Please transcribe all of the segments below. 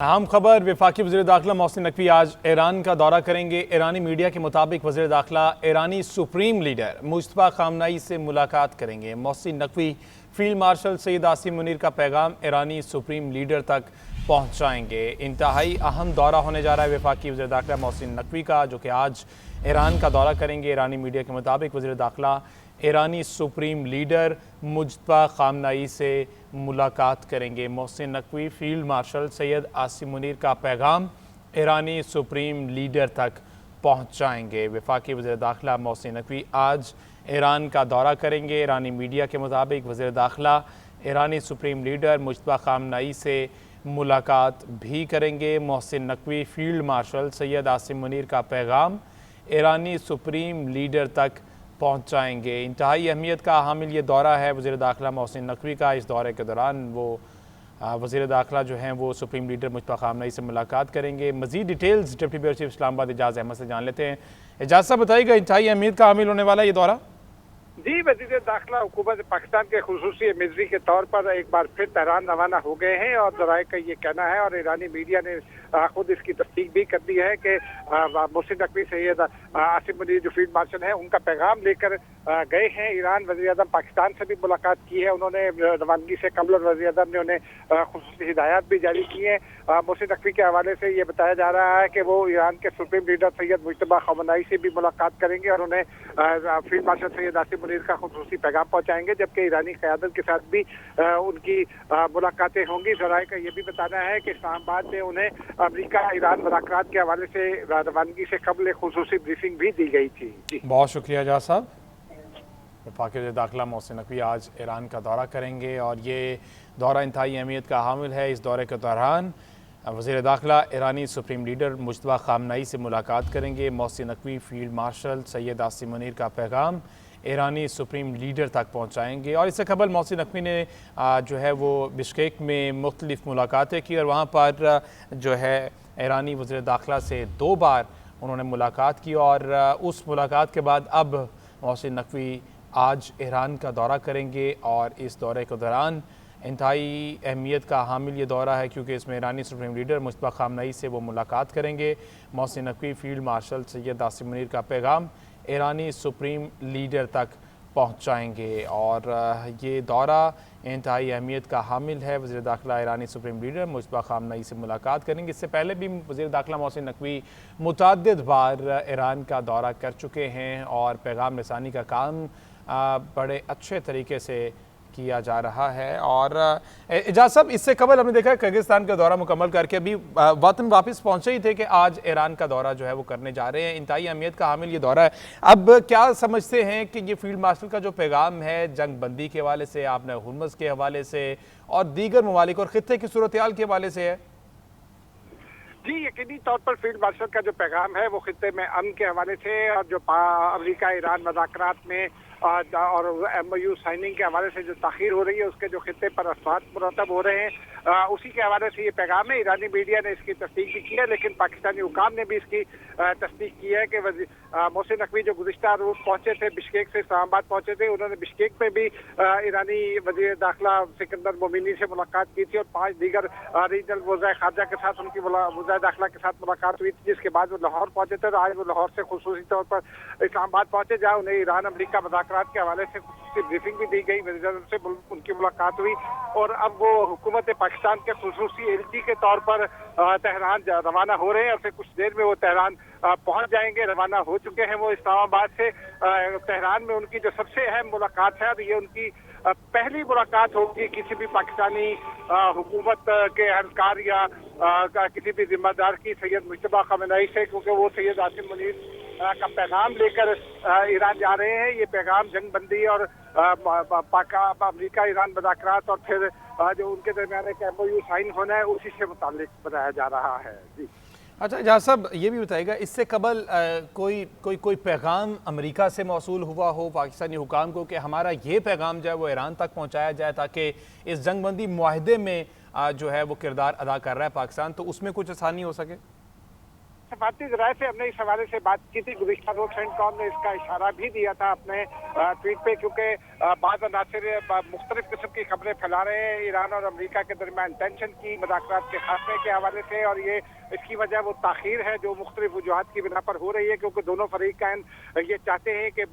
अहम खबर वफाकी वज़ीर दाखिला मोहसिन नकवी आज ईरान का दौरा करेंगे। ईरानी मीडिया के मुताबिक वज़ीर दाखिला ईरानी सुप्रीम लीडर मुस्तफ़ा ख़ामनेई से मुलाकात करेंगे। मोहसिन नकवी फील्ड मार्शल सैयद आसिम मुनीर का पैगाम ईरानी सुप्रीम लीडर तक पहुँचाएंगे। इंतहाई अहम दौरा होने जा रहा है वफाकी वज़ीर दाखिला मोहसिन नकवी का, जो कि आज ईरान का दौरा करेंगे। ईरानी मीडिया के मुताबिक वज़ीर दाखिला ईरानी सुप्रीम लीडर मुस्तफ़ा ख़ामनेई से मुलाकात करेंगे। मोहसिन नकवी फील्ड मार्शल सैयद आसिम मुनीर का पैगाम ईरानी सुप्रीम लीडर तक पहुंचाएंगे। वफाकी वज़ीर दाखिला मोहसिन नकवी आज ईरान का दौरा करेंगे। ईरानी मीडिया के मुताबिक वज़ीर दाखिला ईरानी सुप्रीम लीडर मुस्तफ़ा ख़ामनेई से मुलाकात भी करेंगे। मोहसिन नकवी फील्ड मार्शल सैयद आसिम मुनीर का पैगाम ईरानी सुप्रीम लीडर तक पहुंचाएंगे। इंतहाई अहमियत का हामिल ये दौरा है वज़ीर दाखिला मोहसिन नकवी का। इस दौरे के दौरान वो वज़ीर दाखिला जो हैं वो सुप्रीम लीडर मुस्तफ़ा ख़ामनेई से मुलाकात करेंगे। मज़ीद details deputy bureau chief Islamabad Ejaz Ahmed से जान लेते हैं। एजाज़ साहब बताइएगा, इंतहाई अहमियत का हामिल होने वाला ये दौरा? जी, वज़ीर दाखिला हुकूमत पाकिस्तान के खुसूसी एमिज़री के तौर पर एक बार फिर तेहरान रवाना हो गए हैं और ज़राए का ये कहना है और ईरानी मीडिया ने खुद इसकी तस्दीक भी कर दी है कि मोहसिन नकवी सैयद आसिम मुनीर जो फील्ड मार्शल हैं उनका पैगाम लेकर गए हैं ईरान। वज़ीर आज़म पाकिस्तान से भी मुलाकात की है उन्होंने रवानगी से कबल, और वज़ीर आज़म ने उन्हें खुसूसी हिदायत भी जारी की हैं। मोहसिन नकवी के हवाले से ये बताया जा रहा है कि वो ईरान के सुप्रीम लीडर सैयद मुज्तबा ख़ामनेई से भी मुलाकात करेंगे और उन्हें फील्ड मार्शल सैयद आसिम मुनीर का खुसूसी पैगाम पहुंचाएंगे, जबकि ईरानी क़यादत के साथ भी उनकी मुलाकातें होंगी। ज़राए का ये भी बताना है कि इस्लामाबाद में उन्हें अमेरिका ईरान मुज़ाकरात के हवाले से रवानगी से कबल खुसूसी ब्रीफिंग भी दी गई थी। जी, बहुत शुक्रिया एजाज़ साहब। वफाकी वज़ीर दाखिला मोहसिन नकवी आज ईरान का दौरा करेंगे और ये दौरा इंतहाई अहमियत का हामिल है। इस दौरे के दौरान वज़ीर दाखिला ईरानी सुप्रीम लीडर मुस्तफ़ा ख़ामनेई से मुलाकात करेंगे। मोहसिन नकवी फील्ड मार्शल सैयद आसिम मुनीर का पैगाम ईरानी सुप्रीम लीडर तक पहुंचाएंगे। और इससे कबल मोहसिन नकवी ने जो है वो बिश्केक में मुख्तलिफ मुलाकातें की और वहाँ पर जो है ईरानी वज़ीर दाखिला से 2 बार उन्होंने मुलाकात की और उस मुलाकात के बाद अब मोहसिन नकवी आज ईरान का दौरा करेंगे। और इस दौरे के दौरान इंतहाई अहमियत का हामिल ये दौरा है क्योंकि इसमें ईरानी सुप्रीम लीडर मुस्तफ़ा ख़ामनेई से वो मुलाकात करेंगे। मोहसिन नकवी फील्ड मार्शल सैयद आसिम मुनीर का पैगाम ईरानी सुप्रीम लीडर तक पहुंचाएंगे और ये दौरा इंतहाई अहमियत का हामिल है। वज़ीर दाखिला ईरानी सुप्रीम लीडर मुस्तफ़ा ख़ामनेई से मुलाकात करेंगे। इससे पहले भी वज़ीर दाखिला मोहसिन नकवी मुतअद्दिद बार ईरान का दौरा कर चुके हैं और पैगाम रसानी का काम बड़े अच्छे तरीके से किया जा रहा है। और एजाज़ साहब, इससे कबल हमने देखा है किर्गिस्तान का दौरा मुकम्मल करके अभी वतन वापस पहुंचे ही थे कि आज ईरान का दौरा जो है वो करने जा रहे हैं। इंतहाई अहमियत का हामिल ये दौरा है। अब क्या समझते हैं कि ये फील्ड मार्शल का जो पैगाम है जंग बंदी के हवाले से, आपने हुर्मुज़ के हवाले से और दीगर ममालिक और ख़ित्ते की सूरत-ए-हाल के हवाले से है? जी, यकीनी तौर पर फील्ड मार्शल का जो पैगाम है वो खित्ते में अमन के हवाले से और जो अमेरिका ईरान मुज़ाकरात में और MOU साइनिंग के हवाले से जो ताख़ीर हो रही है उसके जो खित्ते पर असरात मुरतब हो रहे हैं उसी के हवाले से ये पैगाम है। ईरानी मीडिया ने इसकी तस्दीक भी की है, लेकिन पाकिस्तानी हुकाम ने भी इसकी तस्दीक की है कि मोहसिन नकवी जो गुज़िश्ता रोज़ पहुंचे थे, बिश्केक से इस्लामाबाद पहुंचे थे, उन्होंने बिश्केक में भी ईरानी वज़ीर दाखिला सिकंदर मोमिनी से मुलाकात की थी और 5 दीगर रीजनल वज़ाए ख़ारजा के साथ उनकी वज़ाए दाखिला के साथ मुलाकात हुई थी, जिसके बाद वो लाहौर पहुंचे थे और आज वो लाहौर से खुसूसी तौर पर इस्लामाबाद पहुंचे, जहाँ उन्हें ईरान अमेरिका मुज़ाकरात के हवाले से ब्रीफिंग भी दी गई। वज़ीर आज़म से उनकी मुलाकात हुई और अब वो हुकूमत पाकिस्तान के खुसूसी LG के तौर पर तेहरान रवाना हो रहे हैं और फिर कुछ देर में वो तेहरान पहुंच जाएंगे। रवाना हो चुके हैं वो इस्लामाबाद से। तेहरान में उनकी जो सबसे अहम मुलाकात है, ये उनकी पहली मुलाकात होगी किसी भी पाकिस्तानी हुकूमत के अहलकार या किसी भी जिम्मेदार की सैयद मुज्तबा ख़ामनेई से, क्योंकि वो सैयद आसिम मुनीर का पैगाम लेकर ईरान जा रहे हैं। ये पैगाम जंग बंदी और अमेरिका ईरान मुज़ाकरात और फिर जो उनके दरमियान एक MOU साइन होना है उसी से मुताल्लिक बताया जा रहा है। जी, अच्छा एजाज़ साहब, ये भी बताइएगा इससे कबल कोई पैगाम अमेरिका से मौसूल हुआ हो पाकिस्तानी हुकाम को कि हमारा ये पैगाम जो है वो ईरान तक पहुँचाया जाए ताकि इस जंग बंदी मुआहदे में जो है वो किरदार अदा कर रहा है पाकिस्तान, तो उसमें कुछ आसानी हो सके? सफारती जराये से हमने इस हवाले से बात की थी। गुज़िश्ता रोज सेंटकॉम ने इसका इशारा भी दिया था अपने ट्वीट पे, क्योंकि बाद अनासिर मुख्तलिफ किस्म की खबरें फैला रहे हैं ईरान और अमेरिका के दरमियान टेंशन की, मुज़ाकरात के खात्मे के हवाले से, और ये इसकी वजह वो ताखीर है जो मुख्तलिफ वजूहात की बिना पर हो रही है, क्योंकि दोनों फरीक़ैन ये चाहते हैं कि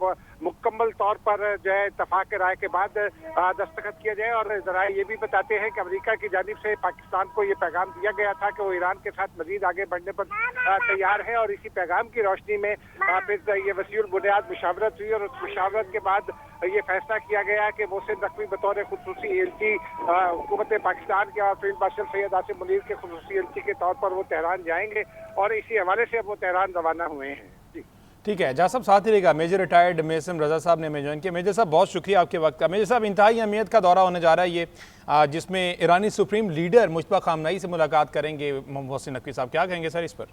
मुकम्मल तौर पर जो है इत्तफाक राय के बाद दस्तखत किया जाए। और जराये ये भी बताते हैं कि अमेरिका की जानिब से पाकिस्तान को ये पैगाम दिया गया था कि वो ईरान के साथ मजीद आगे बढ़ने पर तैयार है, और इसी पैगाम की रोशनी में फिर ये वसीउल बुनियाद मुशावरत हुई, और उस मुशावरत के बाद ये फैसला किया गया कि मोहसिन नकवी बतौर खुसूसी एलची हुकूमत पाकिस्तान के और फील्ड मार्शल सैयद आसिम मुनीर के खुसूसी एलची के तौर पर वो तेहरान जाएंगे, और इसी हवाले से अब वो तेहरान रवाना हुए हैं। जी ठीक है, जहाँ साहब साथ ही रहेगा। मेजर रिटायर्ड मेसम रजा साहब ने हमें ज्वाइन किया। मेजर साहब बहुत शुक्रिया आपके वक्त का। मेजर साहब इंतहाई अहमियत का दौरा होने जा रहा है ये, जिसमें ईरानी सुप्रीम लीडर मुश्तबा खामनई से मुलाकात करेंगे मोहसिन नकवी साहब, क्या कहेंगे सर इस पर?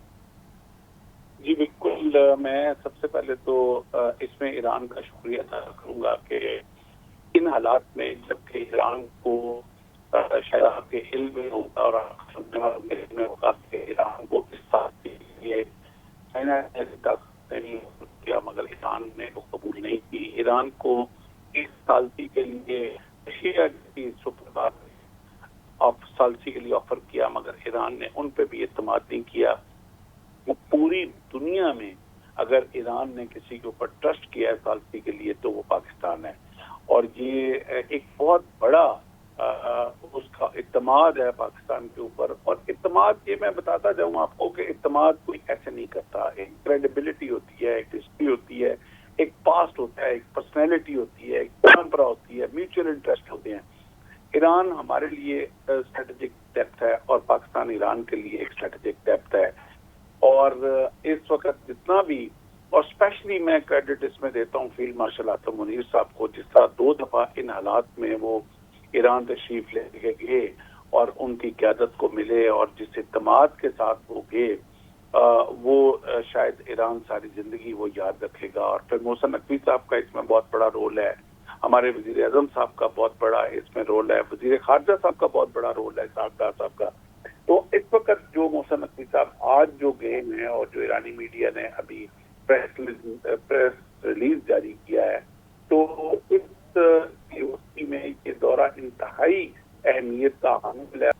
जी बिल्कुल, मैं सबसे पहले तो इसमें ईरान का शुक्रिया अदा करूंगा कि इन हालात में जबकि ईरान को शायद आपके इल्म में होगा और सुनने वालों के इल्म में होगा कि ईरान को इस साल के लिए चाइना नहीं किया, मगर ईरान ने वो कबूल नहीं की। ईरान को इस सालसी के लिए एशिया की सुपर सालसी के लिए ऑफर किया, मगर ईरान ने उन पर भी एतमाद नहीं किया। वो पूरी दुनिया में अगर ईरान ने किसी के ऊपर ट्रस्ट किया है सालसी के लिए तो वो पाकिस्तान है, और ये एक बहुत बड़ा उसका इत्तमाद है पाकिस्तान के ऊपर। और इत्तमाद ये मैं बताता जाऊँ आपको कि इत्तमाद कोई ऐसे नहीं करता, एक क्रेडिबिलिटी होती है, एक हिस्ट्री होती है, एक पास्ट होता है, एक पर्सनैलिटी होती है, एक परंपरा होती है, म्यूचुअल इंटरेस्ट होते हैं। ईरान हमारे लिए स्ट्रेटेजिक डेप्थ है और पाकिस्तान ईरान के लिए एक स्ट्रेटेजिक डेप्थ है। और इस वक्त जितना भी, और स्पेशली मैं क्रेडिट इसमें देता हूँ फील्ड मार्शल आसिम मुनीर साहब को, जिस तरह 2 दफा इन हालात में वो ईरान तशरीफ लेके गए और उनकी क़यादत को मिले, और जिस इत्तमाद के साथ वो गए वो शायद ईरान सारी जिंदगी वो याद रखेगा। और फिर मोहसिन नकवी साहब का इसमें बहुत बड़ा रोल है, हमारे वजीर आजम साहब का बहुत बड़ा इसमें रोल है, वजीर खारजा साहब का बहुत बड़ा रोल है, साहब का। तो इस वक्त जो मोहसिन नकवी साहब आज जो गए हैं और जो ईरानी मीडिया ने अभी प्रेस रिलीज जारी किया है, तो इस यूनिवर्सिटी में ये दौरा इंतहाई अहमियत का हामिल है।